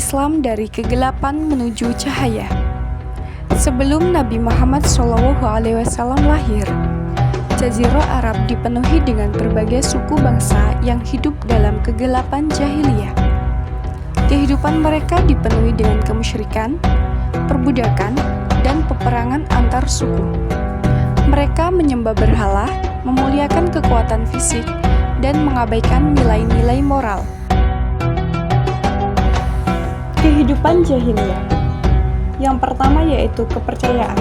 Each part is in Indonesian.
Islam dari kegelapan menuju cahaya. Sebelum Nabi Muhammad SAW lahir, Jazirah Arab dipenuhi dengan berbagai suku bangsa yang hidup dalam kegelapan jahiliyah. Kehidupan mereka dipenuhi dengan kemusyrikan, perbudakan, dan peperangan antar suku. Mereka menyembah berhala, memuliakan kekuatan fisik, dan mengabaikan nilai-nilai moral. Kehidupan jahiliyah. Yang pertama yaitu kepercayaan.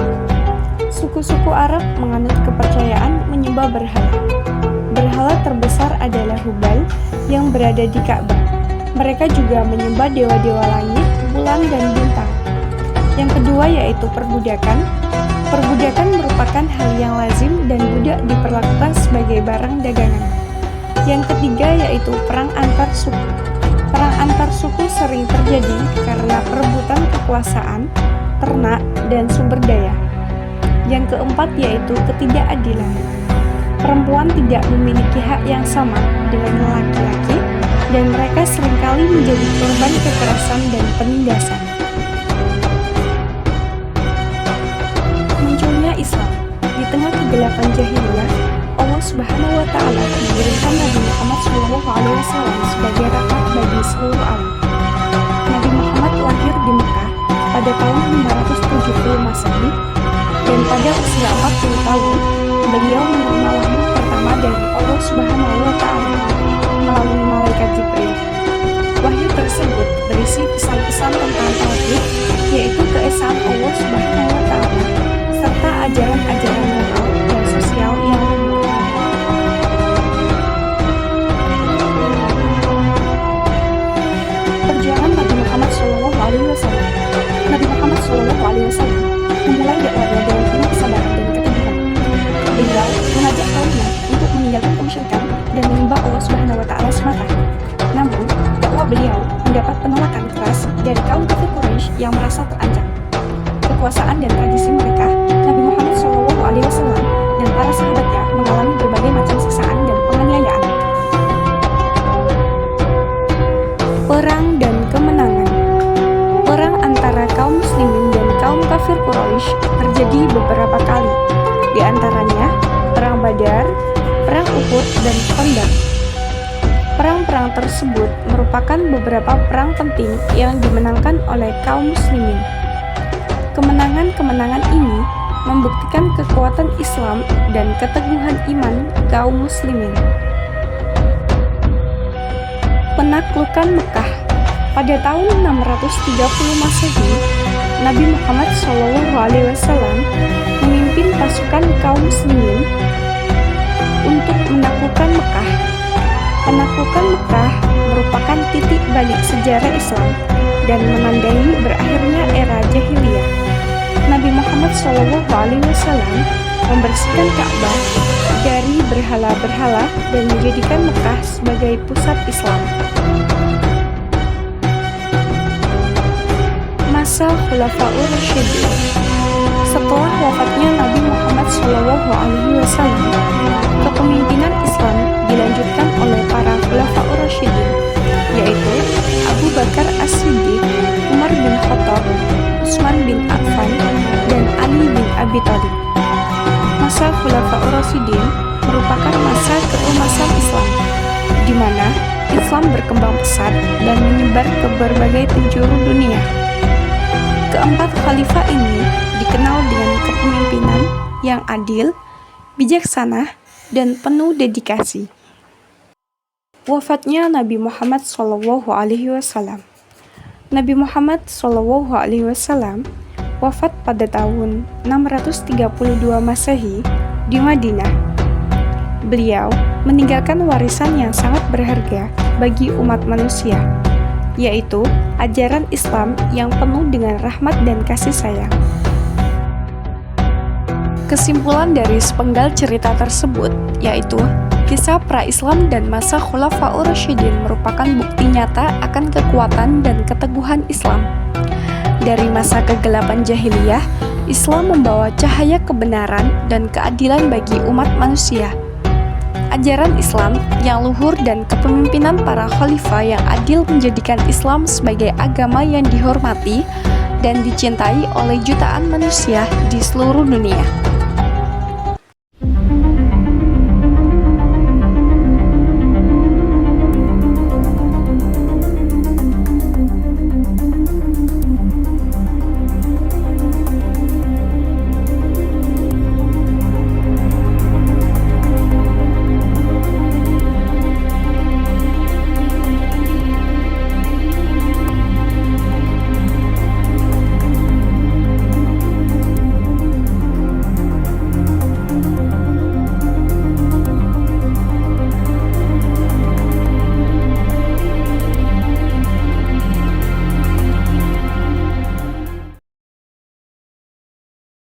Suku-suku Arab menganut kepercayaan menyembah berhala. Berhala terbesar adalah Hubal yang berada di Ka'bah. Mereka juga menyembah dewa-dewa langit, bulan, dan bintang. Yang kedua yaitu perbudakan. Perbudakan merupakan hal yang lazim dan budak diperlakukan sebagai barang dagangan. Yang ketiga yaitu perang antar suku. Perang antar suku sering terjadi karena perebutan kekuasaan, ternak, dan sumber daya. Yang keempat yaitu ketidakadilan. Perempuan tidak memiliki hak yang sama dengan laki-laki, dan mereka seringkali menjadi korban kekerasan dan penindasan. Munculnya Islam di tengah kegelapan jahiliyah, Allah Subhanahu wa Ta'ala mengirimkan Nabi Muhammad SAW sebagai rahmat bagi seluruh alam. Nabi Muhammad lahir di Mekah pada tahun 570 Masehi, dan pada usia 40 tahun beliau menerima wahyu pertama dari Allah Subhanahu wa Ta'ala melalui malaikat Jibril. Wahyu tersebut berisi pesan-pesan tentang tauhid, yaitu keesaan Allah Subhanahu wa Ta'ala, serta ajaran-ajaran moral dan sosial yang perjuangan Nabi Muhammad SAW. Nabi Muhammad SAW memulai dakwahnya dengan penuh kesabaran dan keteguhan. Beliau mengajak kaumnya untuk meninggalkan kemusyrikan dan menyembah Allah Subhanahu wa Ta'ala semata. Namun, dakwah beliau mendapat penolakan keras dari kaum kafir Quraisy yang merasa terancam. Kekuasaan dan tradisi mereka, Nabi Muhammad SAW dan para sahabatnya mengalami berbagai macam siksaan dan penganiayaan. Perang dan kemenangan. Perang antara kaum muslimin dan kaum kafir Quraisy terjadi beberapa kali, di antaranya Perang Badar, Perang Uhud, dan Khandaq. Perang-perang tersebut merupakan beberapa perang penting yang dimenangkan oleh kaum muslimin. Kemenangan-kemenangan ini membuktikan kekuatan Islam dan keteguhan iman kaum muslimin. Penaklukan Mekah. Pada tahun 630 Masehi, Nabi Muhammad SAW memimpin pasukan kaum muslimin untuk menaklukkan Mekah. Penaklukan Mekah merupakan titik balik sejarah Islam dan menandai berakhirnya era jahiliyah. Nabi Muhammad SAW membersihkan Ka'bah dari berhala-berhala dan menjadikan Mekah sebagai pusat Islam. Masa Khulafaur Rasyidin. Setelah wafatnya Nabi Muhammad SAW, kepemimpinan Islam dilanjutkan oleh para Khulafaur Rasyidin, yaitu Abu Bakar As-Siddiq, Umar bin Khattab, Utsman bin Affan, dan Ali bin Abi Thalib. Masa Khulafaur Rasyidin merupakan masa keemasan Islam, di mana Islam berkembang pesat dan menyebar ke berbagai penjuru dunia. Keempat khalifah ini dikenal dengan kepemimpinan yang adil, bijaksana, dan penuh dedikasi. Wafatnya Nabi Muhammad SAW. Nabi Muhammad SAW wafat pada tahun 632 Masehi di Madinah. Beliau meninggalkan warisan yang sangat berharga bagi umat manusia, yaitu ajaran Islam yang penuh dengan rahmat dan kasih sayang. Kesimpulan dari sepenggal cerita tersebut yaitu kisah pra-Islam dan masa Khulafaur Rasyidin merupakan bukti nyata akan kekuatan dan keteguhan Islam. Dari masa kegelapan jahiliyah, Islam membawa cahaya kebenaran dan keadilan bagi umat manusia. Ajaran Islam yang luhur dan kepemimpinan para khalifah yang adil menjadikan Islam sebagai agama yang dihormati dan dicintai oleh jutaan manusia di seluruh dunia.